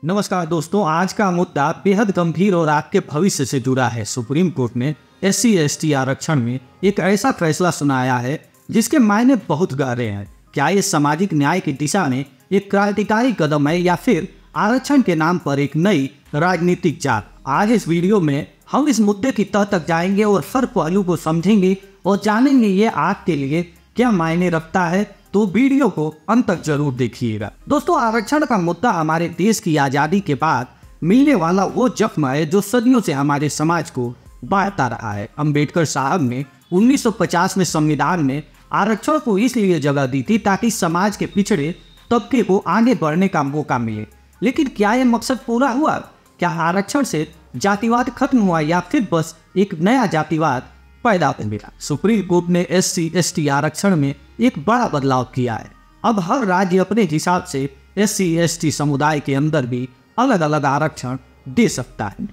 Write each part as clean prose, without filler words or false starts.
नमस्कार दोस्तों, आज का मुद्दा बेहद गंभीर और आपके भविष्य से जुड़ा है। सुप्रीम कोर्ट ने SC/ST आरक्षण में एक ऐसा फैसला सुनाया है जिसके मायने बहुत गहरे हैं। क्या ये सामाजिक न्याय की दिशा में एक क्रांतिकारी कदम है या फिर आरक्षण के नाम पर एक नई राजनीतिक चाल? आज इस वीडियो में हम इस मुद्दे की तह तक जाएंगे और हर पहलू को समझेंगे और जानेंगे ये आपके लिए क्या मायने रखता है। तो वीडियो को अंत तक जरूर देखिएगा। दोस्तों, आरक्षण का मुद्दा हमारे देश की आज़ादी के बाद मिलने वाला वो जख्म है जो सदियों से हमारे समाज को बांटता रहा है। अम्बेडकर साहब ने 1950 में संविधान में आरक्षण को इसलिए जगह दी थी ताकि समाज के पिछड़े तबके को आगे बढ़ने का मौका मिले। लेकिन क्या यह मकसद पूरा हुआ? क्या आरक्षण से जातिवाद खत्म हुआ या फिर बस एक नया जातिवाद पैदा हो गया? सुप्रीम कोर्ट ने SC/ST आरक्षण में एक बड़ा बदलाव किया है। अब हर राज्य अपने हिसाब से SC/ST समुदाय के अंदर भी अलग अलग आरक्षण दे सकता है।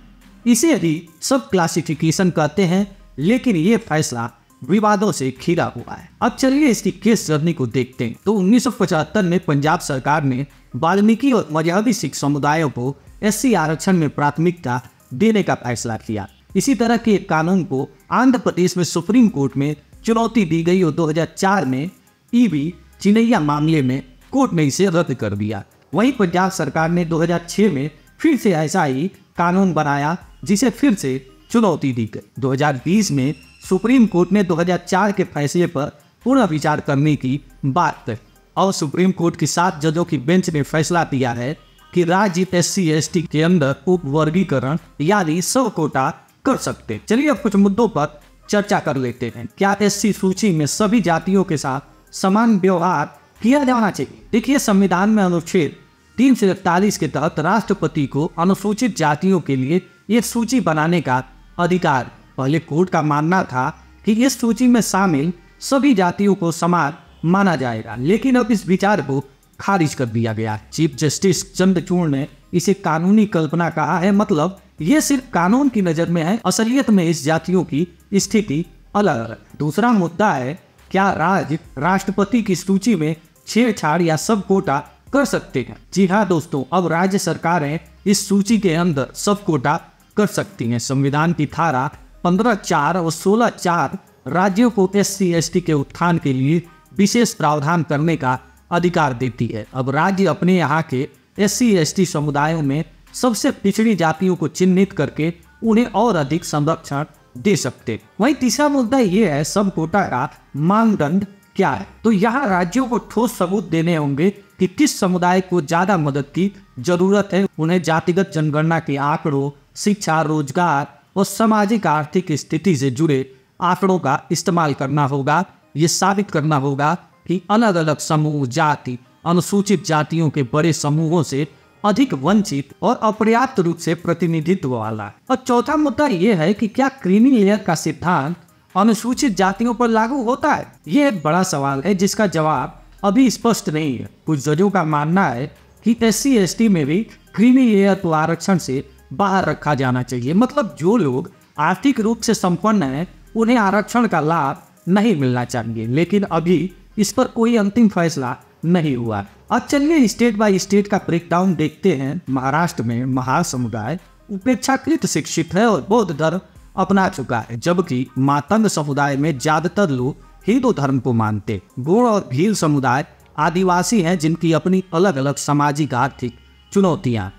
इसे ही सब क्लासिफिकेशन कहते हैं, लेकिन ये फैसला विवादों से घिरा हुआ है। अब चलिए इसकी केस जर्नी को देखते हैं। तो 1975 में पंजाब सरकार ने वाल्मीकि और मजहबी सिख समुदायों को SC आरक्षण में प्राथमिकता देने का फैसला किया। इसी तरह के एक कानून को आंध्र प्रदेश में सुप्रीम कोर्ट में चुनौती दी गई और 2004 में EV चिनैया मामले में कोर्ट ने इसे रद्द कर दिया। वहीं पंजाब सरकार ने 2006 में फिर से ऐसा ही कानून बनाया जिसे फिर से चुनौती दी गई। 2020 में सुप्रीम कोर्ट ने 2004 के फैसले पर पुनः विचार करने की बात कही और सुप्रीम कोर्ट की 7 जजों की बेंच ने फैसला दिया है कि राज्य SC/ST के अंदर उप वर्गीकरण यानी सब कोटा कर सकते हैं। चलिए अब कुछ मुद्दों पर चर्चा कर लेते हैं। क्या SC सूची में सभी जातियों के साथ समान व्यवहार किया जाना चाहिए? देखिए, संविधान में अनुच्छेद 341 के तहत राष्ट्रपति को अनुसूचित जातियों के लिए एक सूची बनाने का अधिकार। पहले कोर्ट का मानना था कि इस सूची में शामिल सभी जातियों को समान माना जाएगा, लेकिन अब इस विचार को खारिज कर दिया गया। चीफ जस्टिस चंद्रचूड़ ने इसे कानूनी कल्पना कहा है, मतलब ये सिर्फ कानून की नज़र में है, असलियत में इस जातियों की स्थिति अलग अलग। दूसरा मुद्दा है, क्या राज्य राष्ट्रपति की सूची में छेड़छाड़ या सब कोटा कर सकते हैं? जी हाँ दोस्तों, अब राज्य सरकारें इस सूची के अंदर सब कोटा कर सकती हैं। संविधान की धारा 15(4) और 16(4) राज्यों को SC/ST के उत्थान के लिए विशेष प्रावधान करने का अधिकार देती है। अब राज्य अपने यहाँ के SC/ST समुदायों में सबसे पिछड़ी जातियों को चिन्हित करके उन्हें और अधिक संरक्षण दे सकते। वहीं तीसरा मुद्दा ये है, सब कोटा का मानदंड क्या है? तो यहाँ राज्यों को ठोस सबूत देने होंगे कि किस समुदाय को ज्यादा मदद की जरूरत है। उन्हें जातिगत जनगणना के आंकड़ों, शिक्षा, रोजगार और सामाजिक आर्थिक स्थिति से जुड़े आंकड़ों का इस्तेमाल करना होगा। ये साबित करना होगा कि अलग अलग समूह, जाति, अनुसूचित जातियों के बड़े समूहों से अधिक वंचित और अपर्याप्त रूप से प्रतिनिधित्व वाला है। और चौथा मुद्दा यह है कि क्या क्रीमी लेयर का सिद्धांत अनुसूचित जातियों पर लागू होता है? यह एक बड़ा सवाल है जिसका जवाब अभी स्पष्ट नहीं है। कुछ जजों का मानना है कि SC/ST में भी क्रीमी लेयर को आरक्षण से बाहर रखा जाना चाहिए, मतलब जो लोग आर्थिक रूप से संपन्न हैं उन्हें आरक्षण का लाभ नहीं मिलना चाहिए। लेकिन अभी इस पर कोई अंतिम फैसला नहीं हुआ। अब चलिए स्टेट बाय स्टेट का ब्रेकडाउन देखते हैं। महाराष्ट्र में महार समुदाय उपेक्षाकृत शिक्षित है और बौद्ध धर्म अपना चुका है, जबकि मातंग समुदाय में ज्यादातर लोग हिंदू धर्म को मानते। गौड़ और भील समुदाय आदिवासी हैं जिनकी अपनी अलग अलग सामाजिक आर्थिक चुनौतियां।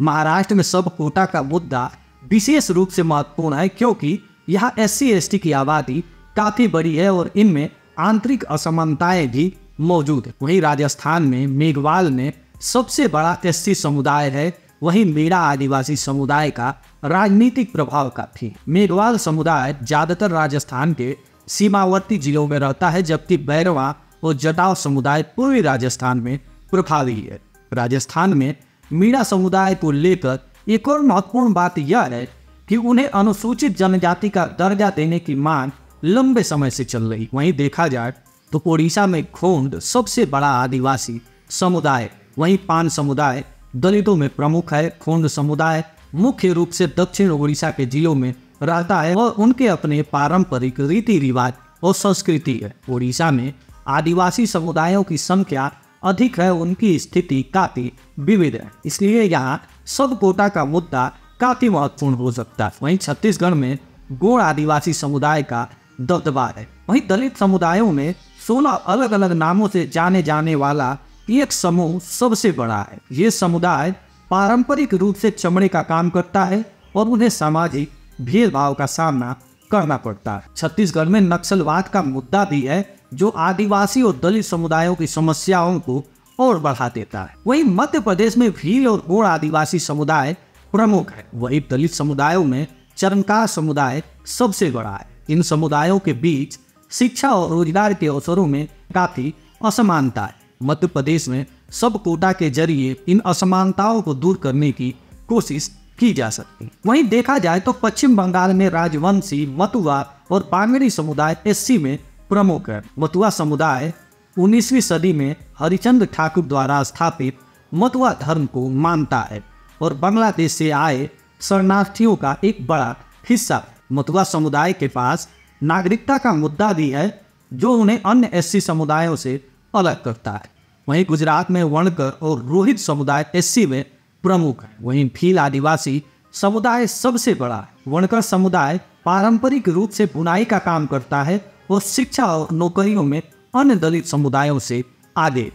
महाराष्ट्र में सब कोटा का मुद्दा विशेष रूप से महत्वपूर्ण है क्योंकि यहाँ SC/ST की आबादी काफी बड़ी है और इनमें आंतरिक असमानताएं भी मौजूद है। वहीं राजस्थान में मेघवाल में सबसे बड़ा SC समुदाय है। वहीं मेरा आदिवासी समुदाय का राजनीतिक प्रभाव काफी। मेघवाल समुदाय ज्यादातर राजस्थान के सीमावर्ती जिलों में रहता है, जबकि बैरवा और जटाव समुदाय पूर्वी राजस्थान में प्रभावी है। राजस्थान में मीणा समुदाय को लेकर एक और महत्वपूर्ण बात यह है कि उन्हें अनुसूचित जनजाति का दर्जा देने की मांग लंबे समय से चल रही। वहीं देखा जाए तो ओडिशा में खोंड सबसे बड़ा आदिवासी समुदाय। वहीं पान समुदाय दलितों में प्रमुख है। खोंड समुदाय मुख्य रूप से दक्षिण ओडिशा के जिलों में रहता है और उनके अपने पारंपरिक रीति रिवाज और संस्कृति है। ओडिशा में आदिवासी समुदायों की संख्या अधिक है उनकी स्थिति काफी विविध है। इसलिए यहाँ सब कोटा का मुद्दा काफी महत्वपूर्ण हो सकता है। वहीं छत्तीसगढ़ में गोंड आदिवासी समुदाय का दबदबा है। वहीं दलित समुदायों में 16 अलग अलग नामों से जाने जाने वाला एक समूह सबसे बड़ा है। ये समुदाय पारंपरिक रूप से चमड़े का काम करता है और उन्हें सामाजिक भेदभाव का सामना करना पड़ता है। छत्तीसगढ़ में नक्सलवाद का मुद्दा भी है जो आदिवासी और दलित समुदायों की समस्याओं को और बढ़ा देता है। वहीं मध्य प्रदेश में भील और गोंड आदिवासी समुदाय प्रमुख है। वहीं दलित समुदायों में चरणकार समुदाय सबसे बड़ा है। इन समुदायों के बीच शिक्षा और रोजगार के अवसरों में काफी असमानता है। मध्य प्रदेश में सब कोटा के जरिए इन असमानताओं को दूर करने की कोशिश की जा सकती है। वहीं देखा जाए तो पश्चिम बंगाल में राजवंशी, मतुआ और बांगड़ी समुदाय एससी में प्रमुख है। मतुआ समुदाय 19वीं सदी में हरिचंद्र ठाकुर द्वारा स्थापित मतुआ धर्म को मानता है और बांग्लादेश से आए शरणार्थियों का एक बड़ा हिस्सा। मतुआ समुदाय के पास नागरिकता का मुद्दा भी है जो उन्हें अन्य एससी समुदायों से अलग करता है। वहीं गुजरात में वणकर और रोहित समुदाय एससी में प्रमुख है। वहीं भील आदिवासी समुदाय सबसे बड़ा है। वणकर समुदाय पारंपरिक रूप से बुनाई का काम करता है और शिक्षा और नौकरियों में अन्य दलित समुदायों से आगे।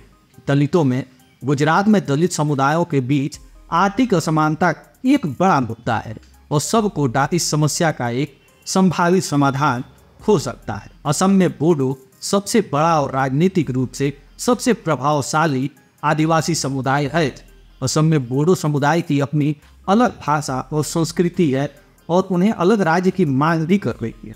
दलितों में गुजरात में दलित समुदायों के बीच आर्थिक असमानता एक बड़ा मुद्दा है और सब कोटा इस समस्या का एक संभावित समाधान हो सकता है। असम में बोडो सबसे बड़ा और राजनीतिक रूप से सबसे प्रभावशाली आदिवासी समुदाय है। असम में बोडो समुदाय की अपनी अलग भाषा और संस्कृति है और उन्हें अलग राज्य की मांग भी कर रही है।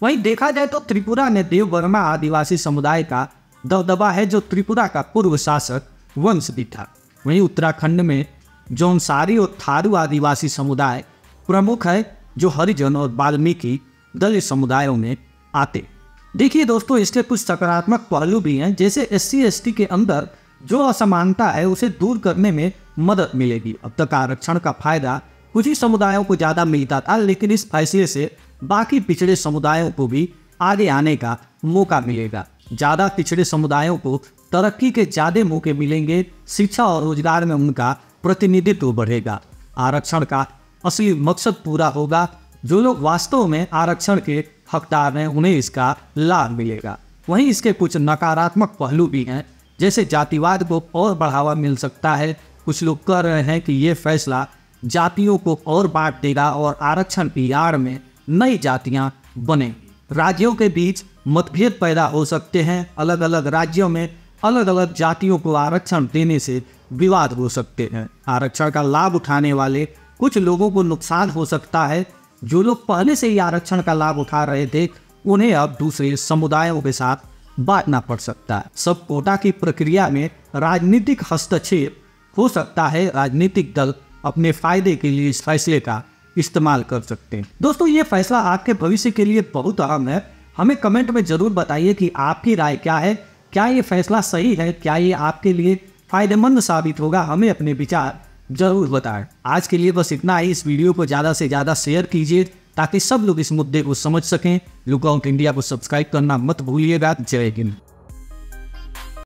वहीं देखा जाए तो त्रिपुरा में देवबर्मा आदिवासी समुदाय का दबदबा है जो त्रिपुरा का पूर्व शासक वंश भी था। वहीं उत्तराखंड में जौनसारी और थारू आदिवासी समुदाय प्रमुख है जो हरिजन और वाल्मीकि दलित समुदायों में आते। देखिए दोस्तों, इसके कुछ सकारात्मक पहलू भी हैं, जैसे SC ST के अंदर जो असमानता है उसे दूर करने में मदद मिलेगी। अब तक आरक्षण का फायदा कुछ ही समुदायों को ज़्यादा मिलता था, लेकिन इस फैसले से बाकी पिछड़े समुदायों को भी आगे आने का मौका मिलेगा। ज़्यादा पिछड़े समुदायों को तरक्की के ज़्यादा मौके मिलेंगे। शिक्षा और रोजगार में उनका प्रतिनिधित्व बढ़ेगा। आरक्षण का असली मकसद पूरा होगा। जो लोग वास्तव में आरक्षण के हकदार हैं उन्हें इसका लाभ मिलेगा। वहीं इसके कुछ नकारात्मक पहलू भी हैं, जैसे जातिवाद को और बढ़ावा मिल सकता है। कुछ लोग कह रहे हैं कि ये फैसला जातियों को और बांट देगा और आरक्षण की आड़ में नई जातियां बनेंगी। राज्यों के बीच मतभेद पैदा हो सकते हैं। अलग अलग राज्यों में अलग अलग जातियों को आरक्षण देने से विवाद हो सकते हैं। आरक्षण का लाभ उठाने वाले कुछ लोगों को नुकसान हो सकता है। जो लोग पहले से ही आरक्षण का लाभ उठा रहे थे उन्हें अब दूसरे समुदायों के साथ बांटना पड़ सकता है। सब कोटा की प्रक्रिया में राजनीतिक हस्तक्षेप हो सकता है। राजनीतिक दल अपने फायदे के लिए इस फैसले का इस्तेमाल कर सकते हैं। दोस्तों, ये फैसला आपके भविष्य के लिए बहुत अहम है। हमें कमेंट में जरूर बताइए कि आपकी राय क्या है। क्या ये फैसला सही है? क्या ये आपके लिए फायदेमंद साबित होगा? हमें अपने विचार जरूर बताएं। आज के लिए बस इतना ही। इस वीडियो को ज़्यादा से ज़्यादा शेयर कीजिए ताकि सब लोग इस मुद्दे को समझ सकें। लुकआउट इंडिया को सब्सक्राइब करना मत भूलिएगा। जय हिंद।